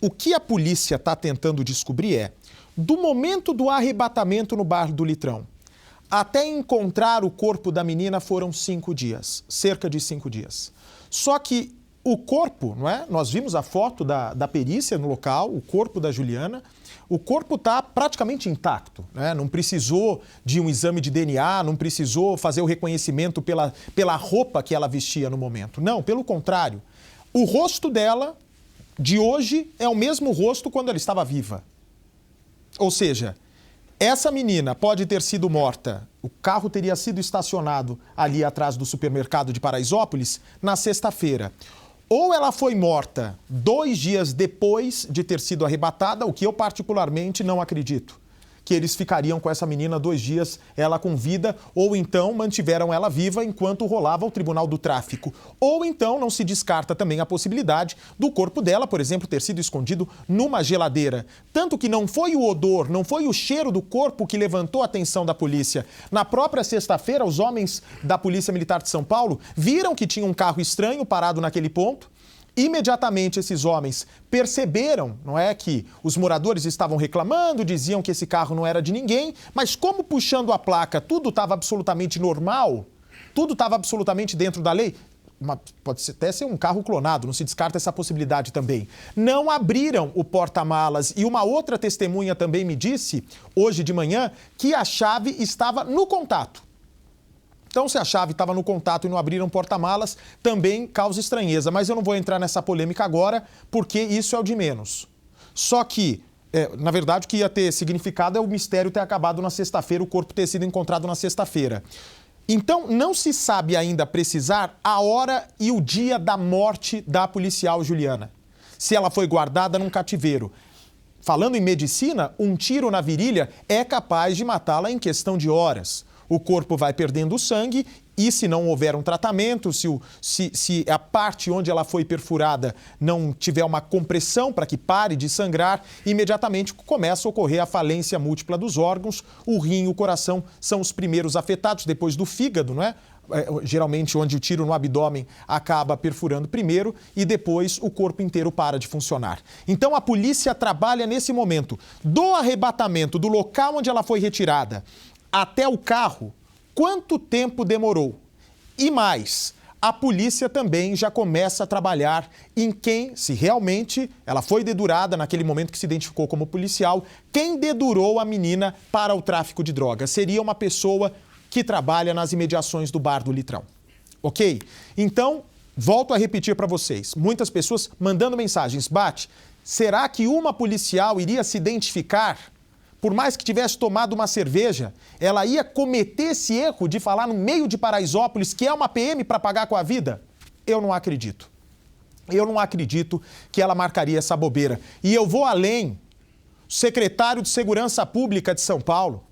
O que a polícia está tentando descobrir é, do momento do arrebatamento no bar do Litrão até encontrar o corpo da menina foram 5 dias, cerca de 5 dias. Só que o corpo, não é? Nós vimos a foto da perícia no local, o corpo da Juliana, o corpo está praticamente intacto, né? Não precisou de um exame de DNA, não precisou fazer o reconhecimento pela roupa que ela vestia no momento. Não, pelo contrário. O rosto dela, de hoje, é o mesmo rosto quando ela estava viva. Ou seja, essa menina pode ter sido morta, o carro teria sido estacionado ali atrás do supermercado de Paraisópolis na sexta-feira. Ou ela foi morta 2 dias depois de ter sido arrebatada, o que eu particularmente não acredito. Que eles ficariam com essa menina 2 dias, ela com vida, ou então mantiveram ela viva enquanto rolava o Tribunal do Tráfico. Ou então não se descarta também a possibilidade do corpo dela, por exemplo, ter sido escondido numa geladeira. Tanto que não foi o odor, não foi o cheiro do corpo que levantou a atenção da polícia. Na própria sexta-feira, os homens da Polícia Militar de São Paulo viram que tinha um carro estranho parado naquele ponto. Imediatamente esses homens perceberam, não é, que os moradores estavam reclamando, diziam que esse carro não era de ninguém, mas como puxando a placa tudo estava absolutamente normal, tudo estava absolutamente dentro da lei, pode até ser um carro clonado, não se descarta essa possibilidade também. Não abriram o porta-malas e uma outra testemunha também me disse, hoje de manhã, que a chave estava no contato. Então, se a chave estava no contato e não abriram porta-malas, também causa estranheza. Mas eu não vou entrar nessa polêmica agora, porque isso é o de menos. Só que, na verdade, o que ia ter significado é o mistério ter acabado na sexta-feira, o corpo ter sido encontrado na sexta-feira. Então, não se sabe ainda precisar a hora e o dia da morte da policial Juliana. Se ela foi guardada num cativeiro. Falando em medicina, um tiro na virilha é capaz de matá-la em questão de horas. O corpo vai perdendo sangue e, se não houver um tratamento, se a parte onde ela foi perfurada não tiver uma compressão para que pare de sangrar, imediatamente começa a ocorrer a falência múltipla dos órgãos. O rim e o coração são os primeiros afetados, depois do fígado, não é? Geralmente onde o tiro no abdômen acaba perfurando primeiro e depois o corpo inteiro para de funcionar. Então a polícia trabalha nesse momento do arrebatamento, do local onde ela foi retirada, até o carro, quanto tempo demorou? E mais, a polícia também já começa a trabalhar em quem, se realmente ela foi dedurada naquele momento que se identificou como policial, quem dedurou a menina para o tráfico de drogas. Seria uma pessoa que trabalha nas imediações do bar do Litrão. Ok? Então, volto a repetir para vocês. Muitas pessoas mandando mensagens. Bate, será que uma policial iria se identificar? Por mais que tivesse tomado uma cerveja, ela ia cometer esse erro de falar no meio de Paraisópolis que é uma PM para pagar com a vida? Eu não acredito. Eu não acredito que ela marcaria essa bobeira. E eu vou além. O secretário de Segurança Pública de São Paulo.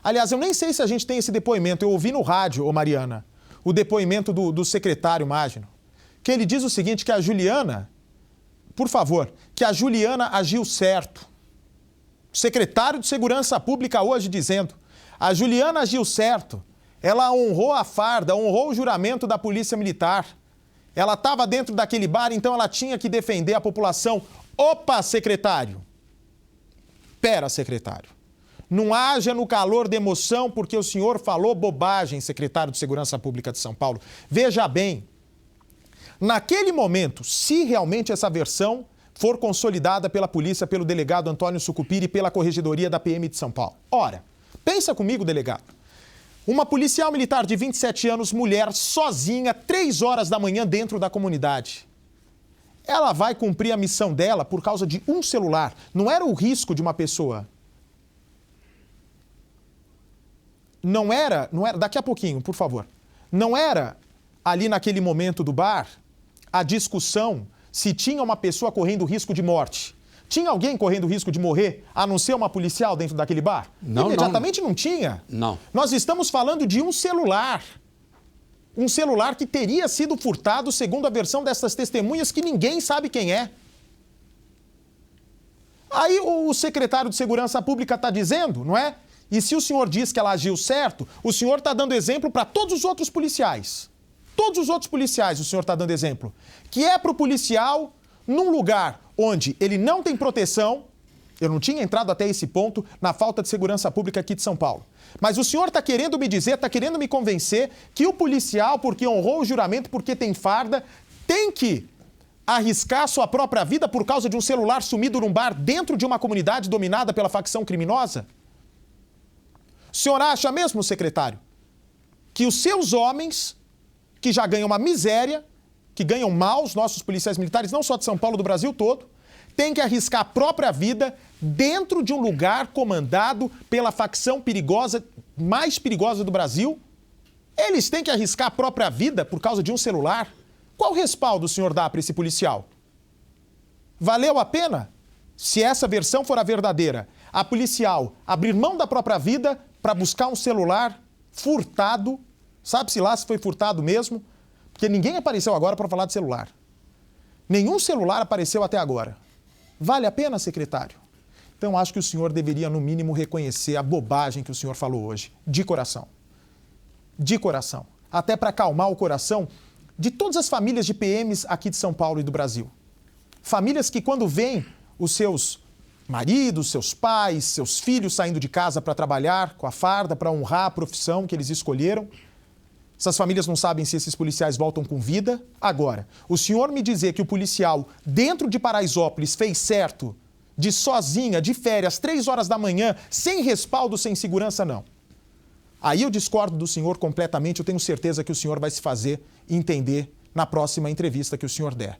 Aliás, eu nem sei se a gente tem esse depoimento. Eu ouvi no rádio, ô Mariana, o depoimento do secretário Magno, que ele diz o seguinte, que a Juliana, por favor, que a Juliana agiu certo. Secretário de Segurança Pública hoje dizendo, a Juliana agiu certo, ela honrou a farda, honrou o juramento da Polícia Militar, ela estava dentro daquele bar, então ela tinha que defender a população. Opa, secretário! Pera, secretário. Não haja no calor da emoção porque o senhor falou bobagem, secretário de Segurança Pública de São Paulo. Veja bem, naquele momento, se realmente essa versão for consolidada pela polícia, pelo delegado Antônio Sucupira e pela Corregedoria da PM de São Paulo. Ora, pensa comigo, delegado. Uma policial militar de 27 anos, mulher, sozinha, 3 horas da manhã dentro da comunidade. Ela vai cumprir a missão dela por causa de um celular. Não era o risco de uma pessoa. Não era, daqui a pouquinho, por favor. Não era ali naquele momento do bar a discussão se tinha uma pessoa correndo risco de morte. Tinha alguém correndo risco de morrer, a não ser uma policial dentro daquele bar? Não, imediatamente não tinha. Não. Nós estamos falando de um celular. Um celular que teria sido furtado, segundo a versão dessas testemunhas, que ninguém sabe quem é. Aí o secretário de Segurança Pública está dizendo, não é? E se o senhor diz que ela agiu certo, o senhor está dando exemplo para todos os outros policiais. Todos os outros policiais o senhor está dando exemplo. Que é para o policial, num lugar onde ele não tem proteção. Eu não tinha entrado até esse ponto na falta de segurança pública aqui de São Paulo. Mas o senhor está querendo me dizer, está querendo me convencer que o policial, porque honrou o juramento, porque tem farda, tem que arriscar sua própria vida por causa de um celular sumido num bar dentro de uma comunidade dominada pela facção criminosa? O senhor acha mesmo, secretário, que os seus homens, que já ganham uma miséria, que ganham mal, os nossos policiais militares, não só de São Paulo, do Brasil todo, têm que arriscar a própria vida dentro de um lugar comandado pela facção perigosa, mais perigosa do Brasil? Eles têm que arriscar a própria vida por causa de um celular? Qual respaldo o senhor dá para esse policial? Valeu a pena? Se essa versão for a verdadeira, a policial abrir mão da própria vida para buscar um celular furtado, sabe-se lá se foi furtado mesmo, porque ninguém apareceu agora para falar de celular. Nenhum celular apareceu até agora. Vale a pena, secretário? Então, acho que o senhor deveria, no mínimo, reconhecer a bobagem que o senhor falou hoje. De coração. De coração. Até para acalmar o coração de todas as famílias de PMs aqui de São Paulo e do Brasil. Famílias que, quando veem os seus maridos, seus pais, seus filhos saindo de casa para trabalhar com a farda, para honrar a profissão que eles escolheram, essas famílias não sabem se esses policiais voltam com vida. Agora, o senhor me dizer que o policial dentro de Paraisópolis fez certo, de sozinha, de férias, 3 horas da manhã, sem respaldo, sem segurança, não. Aí eu discordo do senhor completamente, eu tenho certeza que o senhor vai se fazer entender na próxima entrevista que o senhor der.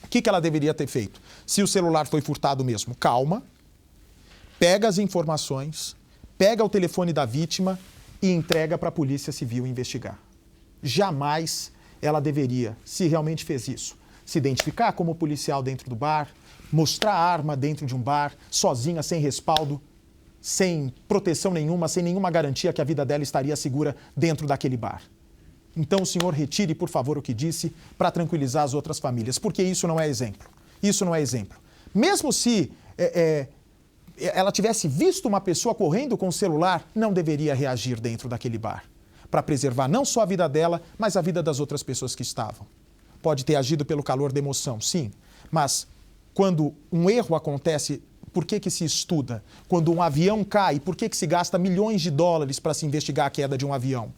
O que ela deveria ter feito? Se o celular foi furtado mesmo, calma, pega as informações, pega o telefone da vítima e entrega para a Polícia Civil investigar. Jamais ela deveria, se realmente fez isso, se identificar como policial dentro do bar, mostrar a arma dentro de um bar, sozinha, sem respaldo, sem proteção nenhuma, sem nenhuma garantia que a vida dela estaria segura dentro daquele bar. Então o senhor retire, por favor, o que disse para tranquilizar as outras famílias, porque isso não é exemplo. Isso não é exemplo. Mesmo se ela tivesse visto uma pessoa correndo com o celular, não deveria reagir dentro daquele bar, para preservar não só a vida dela, mas a vida das outras pessoas que estavam. Pode ter agido pelo calor da emoção, sim, mas quando um erro acontece, por que se estuda? Quando um avião cai, por que se gasta milhões de dólares para se investigar a queda de um avião?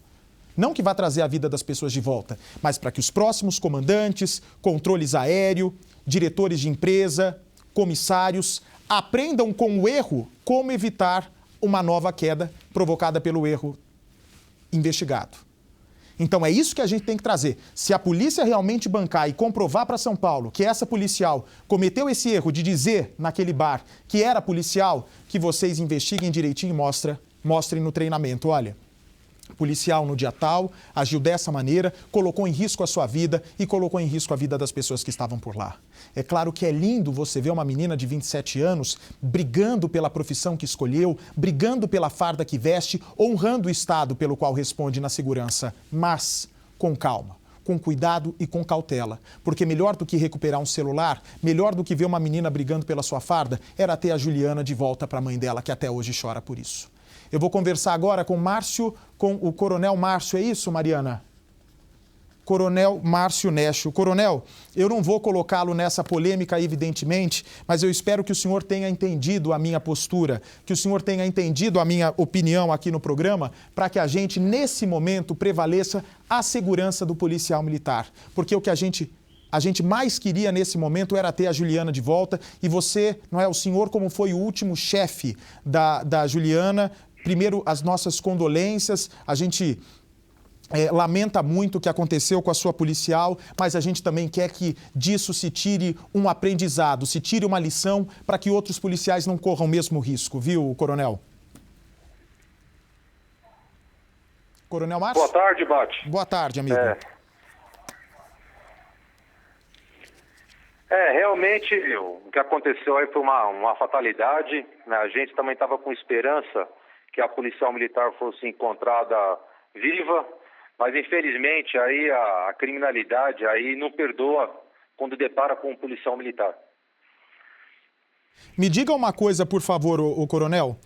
Não que vá trazer a vida das pessoas de volta, mas para que os próximos comandantes, controles aéreos, diretores de empresa, comissários, aprendam com o erro como evitar uma nova queda provocada pelo erro investigado. Então é isso que a gente tem que trazer. Se a polícia realmente bancar e comprovar para São Paulo que essa policial cometeu esse erro de dizer naquele bar que era policial, que vocês investiguem direitinho e mostrem no treinamento. Olha, policial no dia tal, agiu dessa maneira, colocou em risco a sua vida e colocou em risco a vida das pessoas que estavam por lá. É claro que é lindo você ver uma menina de 27 anos brigando pela profissão que escolheu, brigando pela farda que veste, honrando o Estado pelo qual responde na segurança, mas com calma, com cuidado e com cautela, porque melhor do que recuperar um celular, melhor do que ver uma menina brigando pela sua farda, era ter a Juliana de volta para a mãe dela, que até hoje chora por isso. Eu vou conversar agora com o Coronel Márcio, é isso, Mariana? Coronel Márcio Necho. Coronel, eu não vou colocá-lo nessa polêmica, evidentemente, mas eu espero que o senhor tenha entendido a minha postura, que o senhor tenha entendido a minha opinião aqui no programa, para que a gente, nesse momento, prevaleça a segurança do policial militar. Porque o que a gente mais queria nesse momento era ter a Juliana de volta e você, não é, o senhor como foi o último chefe da Juliana, primeiro as nossas condolências, a gente lamenta muito o que aconteceu com a sua policial, mas a gente também quer que disso se tire um aprendizado, se tire uma lição para que outros policiais não corram o mesmo risco, viu, Coronel? Coronel Márcio? Boa tarde, Bate. Boa tarde, amigo. Realmente o que aconteceu aí foi uma fatalidade, né? A gente também estava com esperança que a policial militar fosse encontrada viva, mas infelizmente aí a criminalidade aí não perdoa quando depara com um policial militar. Me diga uma coisa, por favor, o coronel.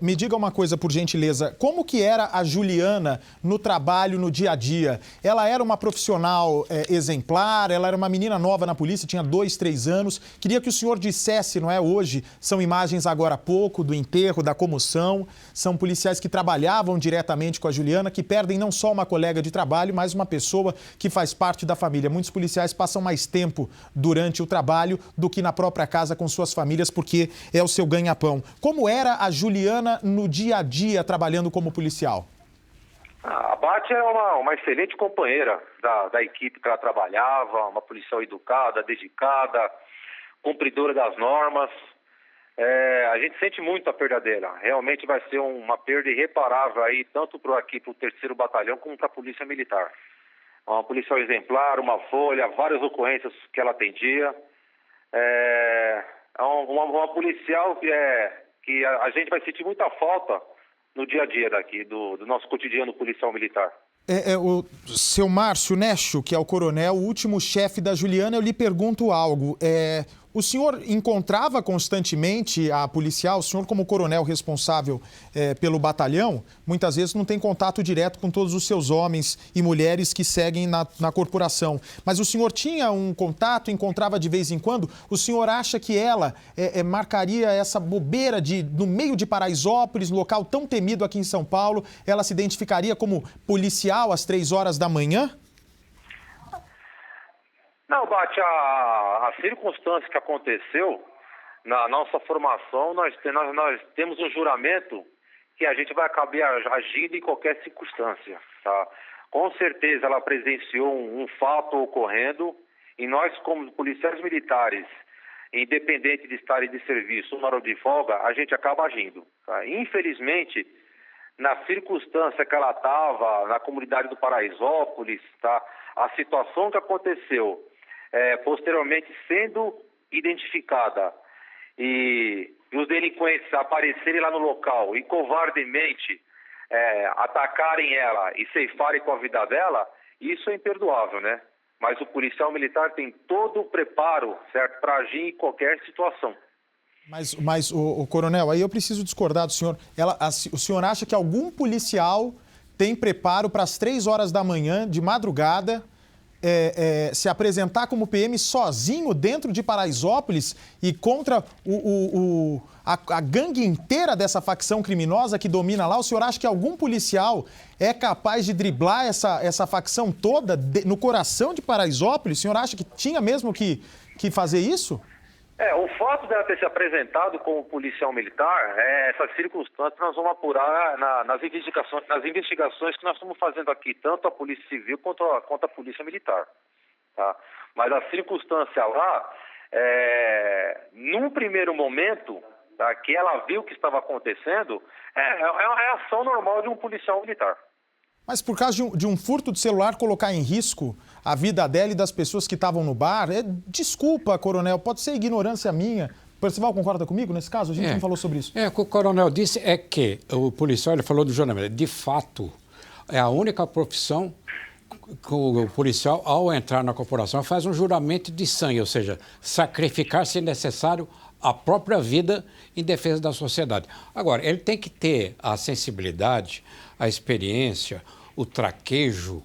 Me diga uma coisa, por gentileza, como que era a Juliana no trabalho, no dia a dia? Ela era uma profissional exemplar, ela era uma menina nova na polícia, tinha 2, 3 anos. Queria que o senhor dissesse, não é, hoje, são imagens agora há pouco, do enterro, da comoção, são policiais que trabalhavam diretamente com a Juliana, que perdem não só uma colega de trabalho, mas uma pessoa que faz parte da família. Muitos policiais passam mais tempo durante o trabalho do que na própria casa com suas famílias, porque é o seu ganha-pão. Como era a Juliana no dia a dia trabalhando como policial? A Bate é uma excelente companheira da equipe que ela trabalhava, uma policial educada, dedicada, cumpridora das normas. A gente sente muito a perda dela. Realmente vai ser uma perda irreparável aí, tanto para o 3º Batalhão como para a Polícia Militar. Uma policial exemplar, uma folha, várias ocorrências que ela atendia. Uma policial que a gente vai sentir muita falta no dia a dia daqui, do nosso cotidiano policial militar. O seu Márcio Necho, que é o coronel, o último chefe da Juliana, eu lhe pergunto algo. O senhor encontrava constantemente a policial, o senhor como coronel responsável pelo batalhão, muitas vezes não tem contato direto com todos os seus homens e mulheres que seguem na corporação. Mas o senhor tinha um contato, encontrava de vez em quando? O senhor acha que ela marcaria essa bobeira no meio de Paraisópolis, local tão temido aqui em São Paulo, ela se identificaria como policial às 3 horas da manhã? Não, Bate, a circunstância que aconteceu na nossa formação, nós temos um juramento que a gente vai acabar agindo em qualquer circunstância, tá? Com certeza ela presenciou um fato ocorrendo e nós, como policiais militares, independente de estarem de serviço ou na hora de folga, a gente acaba agindo, tá? Infelizmente, na circunstância que ela estava, na comunidade do Paraisópolis, tá? A situação que aconteceu, posteriormente sendo identificada e os delinquentes aparecerem lá no local e covardemente atacarem ela e ceifarem com a vida dela, isso é imperdoável, né? Mas o policial militar tem todo o preparo, certo, para agir em qualquer situação. Mas o coronel, aí eu preciso discordar do senhor. O senhor acha que algum policial tem preparo para as 3 horas da manhã, de madrugada, se apresentar como PM sozinho dentro de Paraisópolis e contra a gangue inteira dessa facção criminosa que domina lá? O senhor acha que algum policial é capaz de driblar essa facção toda no coração de Paraisópolis? O senhor acha que tinha mesmo que fazer isso? O fato dela ter se apresentado como policial militar, essas circunstâncias nós vamos apurar nas investigações que nós estamos fazendo aqui, tanto a Polícia Civil quanto a Polícia Militar. Tá? Mas a circunstância lá, num primeiro momento, tá, que ela viu o que estava acontecendo, é uma reação normal de um policial militar. Mas por causa de um furto de celular colocar em risco a vida dela e das pessoas que estavam no bar? Desculpa, coronel, pode ser ignorância minha. O Percival concorda comigo nesse caso? A gente não falou sobre isso. O que o coronel disse é que o policial, ele falou do jornalista, de fato, é a única profissão que o policial, ao entrar na corporação, faz um juramento de sangue, ou seja, sacrificar, se necessário, a própria vida em defesa da sociedade. Agora, ele tem que ter a sensibilidade, a experiência, o traquejo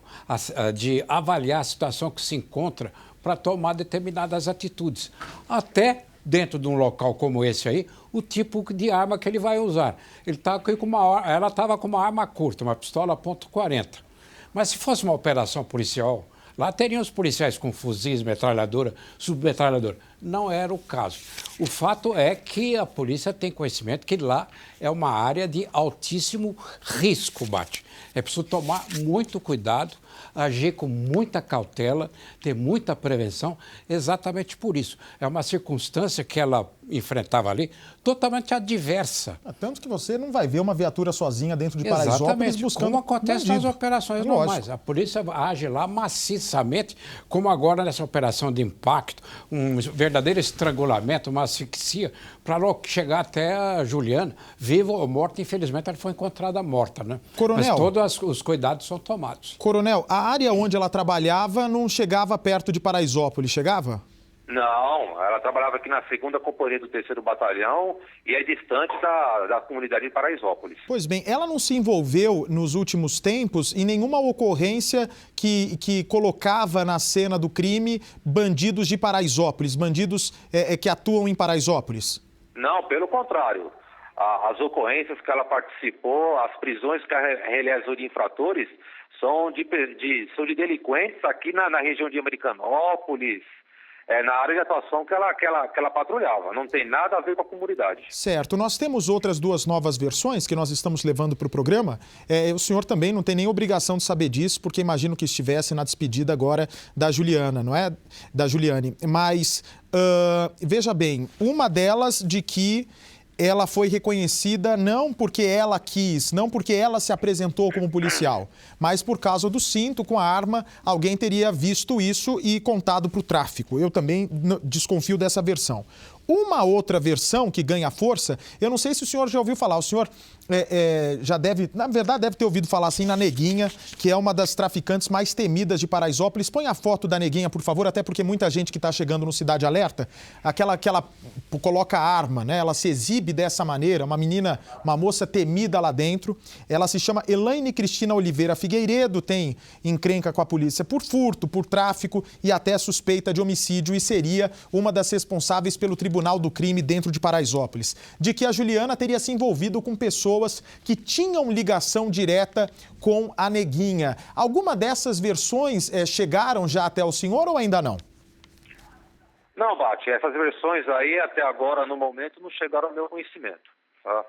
de avaliar a situação que se encontra para tomar determinadas atitudes. Até dentro de um local como esse aí, o tipo de arma que ele vai usar. Ela estava com uma arma curta, uma pistola .40. Mas se fosse uma operação policial, lá teriam os policiais com fuzis, metralhadora, submetralhadora. Não era o caso. O fato é que a polícia tem conhecimento que lá é uma área de altíssimo risco, Bate. É preciso tomar muito cuidado, agir com muita cautela, ter muita prevenção, exatamente por isso. É uma circunstância que ela enfrentava ali totalmente adversa. Tanto que você não vai ver uma viatura sozinha dentro de Paraisópolis buscando como acontece nas operações normais. A polícia age lá maciçamente, como agora nessa operação de impacto, um verdadeiro estrangulamento, uma asfixia, para logo chegar até a Juliana, viva ou morta. Infelizmente, ela foi encontrada morta, né? Coronel, mas todos os cuidados são tomados. Coronel, a área onde ela trabalhava não chegava perto de Paraisópolis, chegava? Não, ela trabalhava aqui na 2ª Companhia do 3º Batalhão e é distante da comunidade de Paraisópolis. Pois bem, ela não se envolveu nos últimos tempos em nenhuma ocorrência que colocava na cena do crime bandidos de Paraisópolis, bandidos que atuam em Paraisópolis? Não, pelo contrário. As ocorrências que ela participou, as prisões que ela realizou de infratores são de delinquentes aqui na região de Americanópolis, na área de atuação que ela patrulhava. Não tem nada a ver com a comunidade. Certo. Nós temos outras 2 novas versões que nós estamos levando para o programa. O senhor também não tem nem obrigação de saber disso, porque imagino que estivesse na despedida agora da Juliana, não é? Da Juliane. Mas, veja bem, uma delas de que ela foi reconhecida não porque ela quis, não porque ela se apresentou como policial, mas por causa do cinto com a arma, alguém teria visto isso e contado para o tráfico. Eu também desconfio dessa versão. Uma outra versão que ganha força, eu não sei se o senhor já ouviu falar, o senhor já deve, na verdade deve ter ouvido falar assim na Neguinha, que é uma das traficantes mais temidas de Paraisópolis. Põe a foto da Neguinha, por favor, até porque muita gente que está chegando no Cidade Alerta, aquela que ela coloca a arma, né? Ela se exibe dessa maneira, uma menina, uma moça temida lá dentro. Ela se chama Elaine Cristina Oliveira Figueiredo, tem encrenca com a polícia por furto, por tráfico e até suspeita de homicídio e seria uma das responsáveis pelo Tribunal do Crime dentro de Paraisópolis. De que a Juliana teria se envolvido com pessoas que tinham ligação direta com a Neguinha. Alguma dessas versões chegaram já até o senhor ou ainda não? Não, Bate, essas versões aí até agora, no momento, não chegaram ao meu conhecimento. Tá?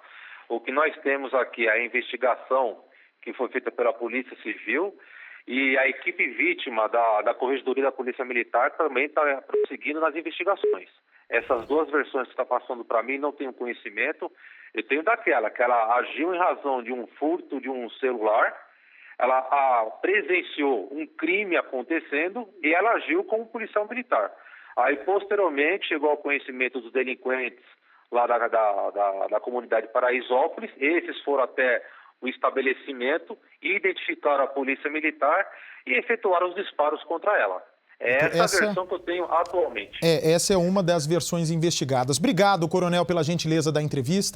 O que nós temos aqui é a investigação que foi feita pela Polícia Civil e a equipe vítima da Corregedoria da Polícia Militar também está prosseguindo nas investigações. Essas 2 versões que está passando para mim não tenho conhecimento. Eu tenho daquela, que ela agiu em razão de um furto de um celular, ela presenciou um crime acontecendo e ela agiu como policial militar. Aí, posteriormente, chegou ao conhecimento dos delinquentes lá da comunidade de Paraisópolis. Esses foram até o estabelecimento, identificaram a polícia militar e efetuaram os disparos contra ela. Essa versão que eu tenho atualmente. Essa é uma das versões investigadas. Obrigado, coronel, pela gentileza da entrevista.